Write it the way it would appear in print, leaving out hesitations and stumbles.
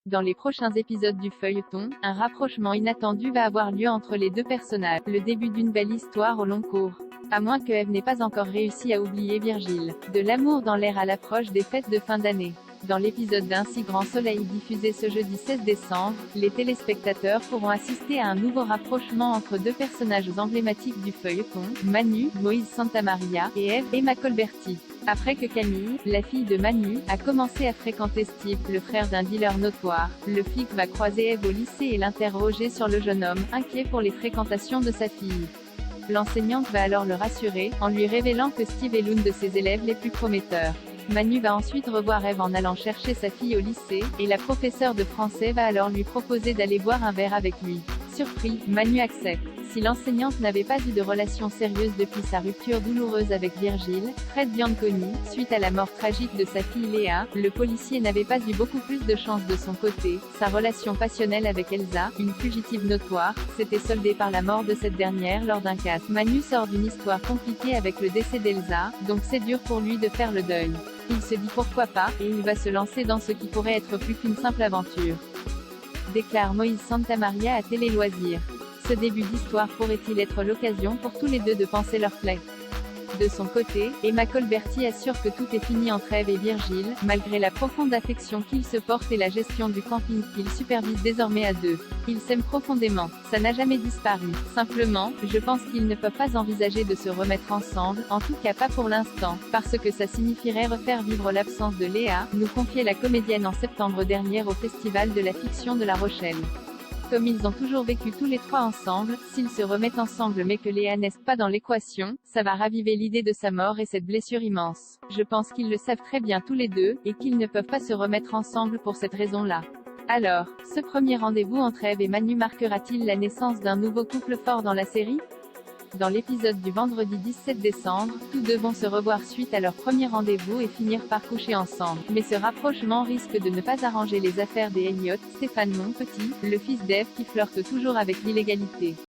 Dans les prochains épisodes du feuilleton, un rapprochement inattendu va avoir lieu entre les deux personnages, le début d'une belle histoire au long cours. À moins que Eve n'ait pas encore réussi à oublier Virgile. De l'amour dans l'air à l'approche des fêtes de fin d'année. Dans l'épisode d'Un si grand soleil diffusé ce jeudi 16 décembre, les téléspectateurs pourront assister à un nouveau rapprochement entre deux personnages emblématiques du feuilleton, Manu, Moïse Santamaria, et Eve, Emma Colberti. Après que Camille, la fille de Manu, a commencé à fréquenter Steve, le frère d'un dealer notoire, le flic va croiser Eve au lycée et l'interroger sur le jeune homme, inquiet pour les fréquentations de sa fille. L'enseignante va alors le rassurer, en lui révélant que Steve est l'une de ses élèves les plus prometteurs. Manu va ensuite revoir Eve en allant chercher sa fille au lycée, et la professeure de français va alors lui proposer d'aller boire un verre avec lui. Surpris, Manu accepte. Si l'enseignante n'avait pas eu de relation sérieuse depuis sa rupture douloureuse avec Virgile, Fred Bianconi, suite à la mort tragique de sa fille Léa, le policier n'avait pas eu beaucoup plus de chance de son côté. Sa relation passionnelle avec Elsa, une fugitive notoire, s'était soldée par la mort de cette dernière lors d'un casse. Manu sort d'une histoire compliquée avec le décès d'Elsa, donc c'est dur pour lui de faire le deuil. Il se dit pourquoi pas, et il va se lancer dans ce qui pourrait être plus qu'une simple aventure. Déclare Moïse Santamaria à Télé Loisirs. Ce début d'histoire pourrait-il être l'occasion pour tous les deux de penser leur plaie? De son côté, Emma Colberti assure que tout est fini entre Eve et Virgile, malgré la profonde affection qu'ils se portent et la gestion du camping qu'ils supervisent désormais à deux. Ils s'aiment profondément. Ça n'a jamais disparu. Simplement, je pense qu'ils ne peuvent pas envisager de se remettre ensemble, en tout cas pas pour l'instant, parce que ça signifierait refaire vivre l'absence de Léa, nous confiait la comédienne en septembre dernier au Festival de la fiction de La Rochelle. Comme ils ont toujours vécu tous les trois ensemble, s'ils se remettent ensemble mais que Léa n'est pas dans l'équation, ça va raviver l'idée de sa mort et cette blessure immense. Je pense qu'ils le savent très bien tous les deux, et qu'ils ne peuvent pas se remettre ensemble pour cette raison-là. Alors, ce premier rendez-vous entre Eve et Manu marquera-t-il la naissance d'un nouveau couple fort dans la série? Dans l'épisode du vendredi 17 décembre, tous deux vont se revoir suite à leur premier rendez-vous et finir par coucher ensemble. Mais ce rapprochement risque de ne pas arranger les affaires des Elliott, Stéphane Monpetit, le fils d'Eve qui flirte toujours avec l'illégalité.